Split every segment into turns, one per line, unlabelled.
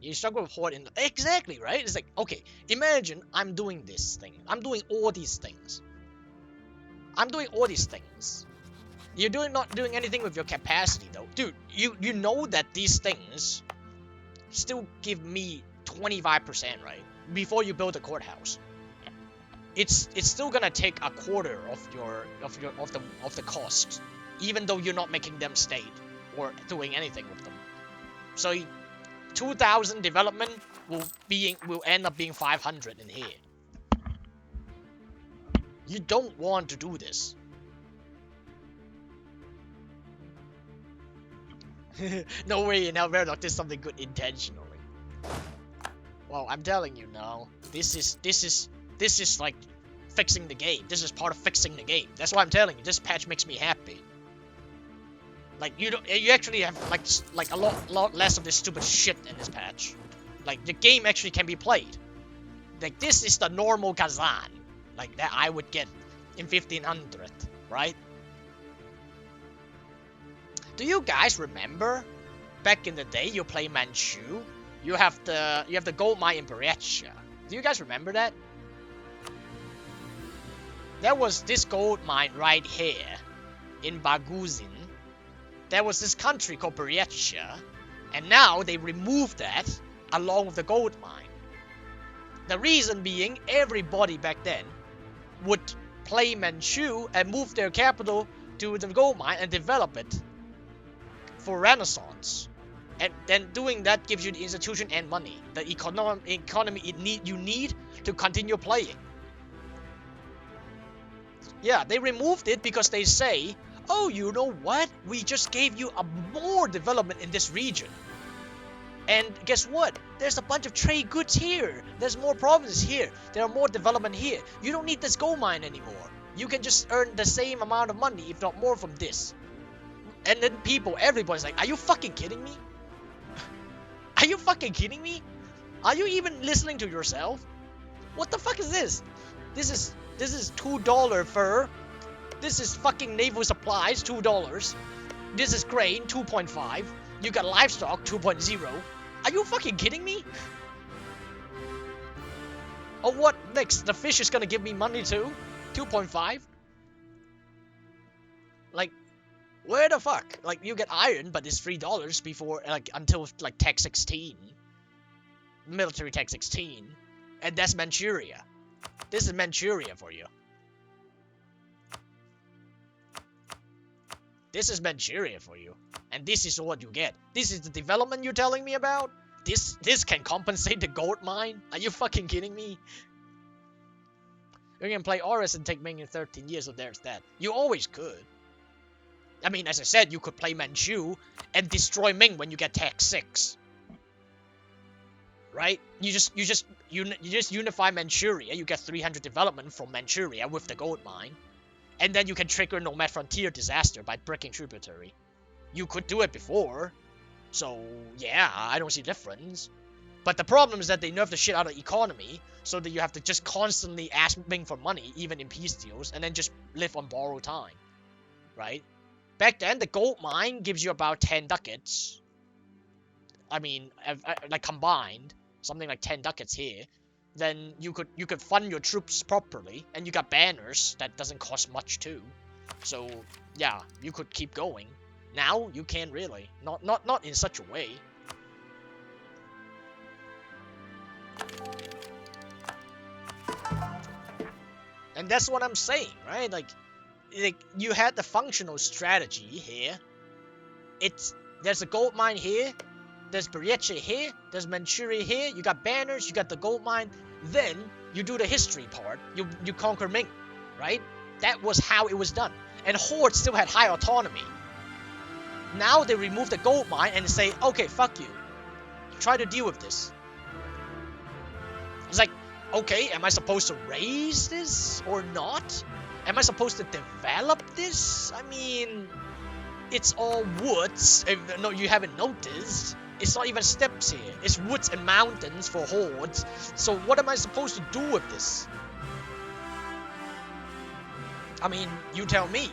You struggle with Horde in... Exactly, right? It's like, okay, imagine I'm doing this thing. I'm doing all these things. You're not doing anything with your capacity, though. Dude, you know that these things still give me 25%, right? Before you build a courthouse. It's still gonna take a quarter of the cost, even though you're not making them state or doing anything with them. So 2,000 development will end up being 500 in here. You don't want to do this. No way in hell Verilog did something good intentionally. Well, I'm telling you now, this is like fixing the game. This is part of fixing the game. That's why I'm telling you, this patch makes me happy. Like you actually have like a lot less of this stupid shit in this patch. Like the game actually can be played. Like this is the normal Kazan, like that I would get in 1500, right? Do you guys remember back in the day you play Manchu? You have the gold mine in Breccia. Do you guys remember that? There was this gold mine right here in Baguzin. There was this country called Breccia, and now they removed that along with the gold mine. The reason being, everybody back then would play Manchu and move their capital to the gold mine and develop it for Renaissance. And then doing that gives you the institution and money, the economy you need to continue playing. Yeah, they removed it because they say, oh, you know what? We just gave you a more development in this region. And guess what? There's a bunch of trade goods here. There's more provinces here. There are more development here. You don't need this gold mine anymore. You can just earn the same amount of money, if not more, from this. And then everybody's like, are you fucking kidding me? Are you fucking kidding me? Are you even listening to yourself? What the fuck is this? This is $2 fur. This is fucking naval supplies, $2. This is grain, 2.5. You got livestock, 2.0. Are you fucking kidding me? Oh, what next? The fish is gonna give me money too? 2.5? Like, where the fuck? Like, you get iron, but it's $3 before, like, until, like, Tech 16. Military Tech 16. And that's Manchuria. This is Manchuria for you. This is Manchuria for you. And this is what you get. This is the development you're telling me about? This can compensate the gold mine? Are you fucking kidding me? You can play Oris and take Ming in 13 years, so there's that. You always could. I mean, as I said, you could play Manchu and destroy Ming when you get Tech 6. Right? You just unify Manchuria, you get 300 development from Manchuria with the gold mine. And then you can trigger Nomad Frontier Disaster by breaking Tributary. You could do it before. So, yeah, I don't see difference. But the problem is that they nerf the shit out of economy, so that you have to just constantly ask Ming for money, even in peace deals, and then just live on borrowed time. Right? Back then, the gold mine gives you about 10 ducats. I mean, like combined, something like 10 ducats here. Then you could fund your troops properly, and you got banners that doesn't cost much too. So yeah, you could keep going. Now you can't really, not in such a way. And that's what I'm saying, right? Like you had the functional strategy here. There's a gold mine here. There's Breccia here, there's Manchuria here, you got banners, you got the gold mine, then you do the history part, you conquer Ming, right? That was how it was done. And Horde still had high autonomy. Now they remove the gold mine and say, okay, fuck you. Try to deal with this. It's like, okay, am I supposed to raise this or not? Am I supposed to develop this? I mean, it's all woods. No, you haven't noticed. It's not even steppes here. It's woods and mountains for hordes. So what am I supposed to do with this? I mean, you tell me.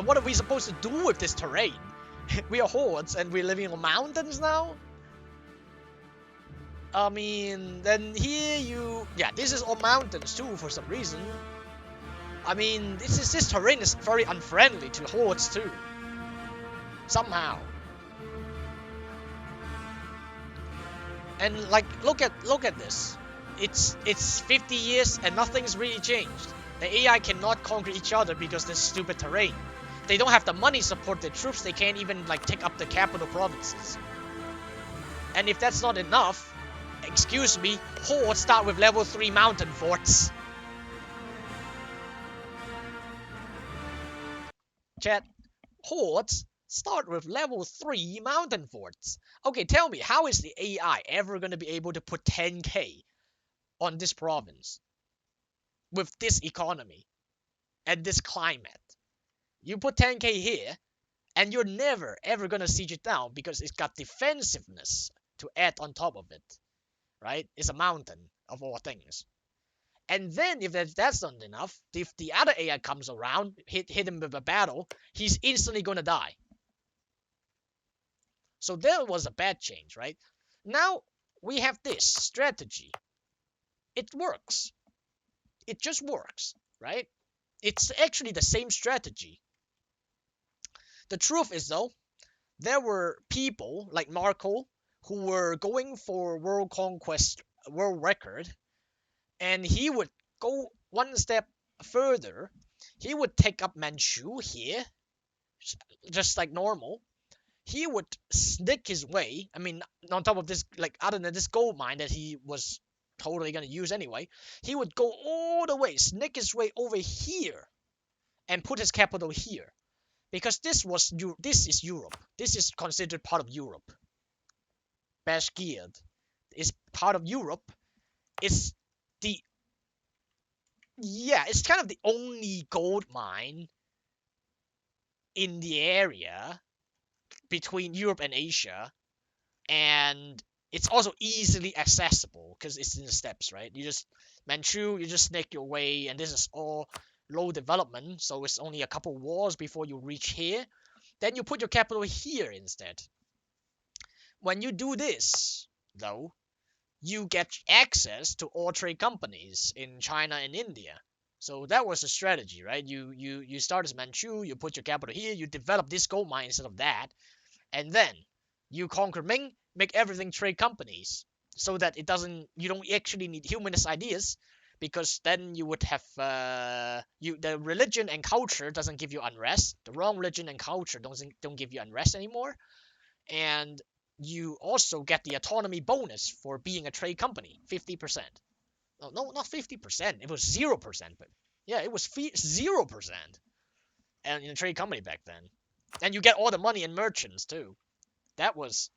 What are we supposed to do with this terrain? We are hordes and we're living on mountains now? I mean, then here you... Yeah, this is all mountains too for some reason. I mean, this terrain is very unfriendly to hordes too. Somehow. And like, look at this. It's 50 years and nothing's really changed. The AI cannot conquer each other because there's stupid terrain. They don't have the money to support their troops. They can't even like take up the capital provinces. And if that's not enough, excuse me, hordes start with level 3 mountain forts. Chat, hordes start with level 3 mountain forts. Okay, tell me, how is the AI ever going to be able to put 10k on this province with this economy and this climate? You put 10k here, and you're never ever going to siege it down because it's got defensiveness to add on top of it, right? It's a mountain of all things. And then if that's not enough, if the other AI comes around, hit him with a battle, he's instantly going to die. So there was a bad change, right? Now we have this strategy. It works. It just works, right? It's actually the same strategy. The truth is, though, there were people like Marco who were going for world conquest, world record, and he would go one step further. He would take up Manchu here, just like normal. He would sneak his way. I mean, on top of this, like other than this gold mine that he was totally gonna use anyway, he would go all the way, sneak his way over here, and put his capital here, because this is Europe. This is considered part of Europe. Bashkir is part of Europe. It's the it's kind of the only gold mine in the area between Europe and Asia, and it's also easily accessible because it's in the steppes, right? You just Manchu, you just snake your way, and this is all low development, so it's only a couple wars before you reach here. Then you put your capital here instead. When you do this, though, you get access to all trade companies in China and India. So that was the strategy, right? You start as Manchu, you put your capital here, you develop this gold mine instead of that, and then you conquer Ming, make everything trade companies, so that you don't actually need humanist ideas, because then you would have the religion and culture doesn't give you unrest. The wrong religion and culture don't give you unrest anymore, and you also get the autonomy bonus for being a trade company, 50%. No, not 50%. It was 0%, but yeah, it was 0%. And in a trade company back then, and you get all the money and merchants too. That was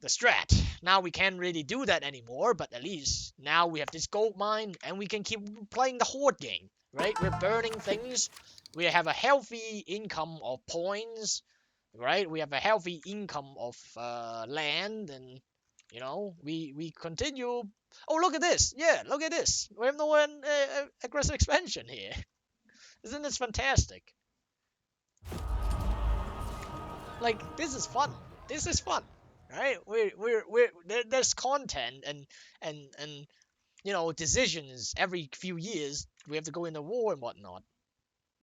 the strat. Now we can't really do that anymore, but at least now we have this gold mine and we can keep playing the Horde game, right? We're burning things. We have a healthy income of points, right? We have a healthy income of land, and you know, we continue. Oh, look at this! Yeah, look at this. We have no aggressive expansion here. Isn't this fantastic? Like, this is fun. This is fun, right? There's content and you know, decisions every few years. We have to go into war and whatnot.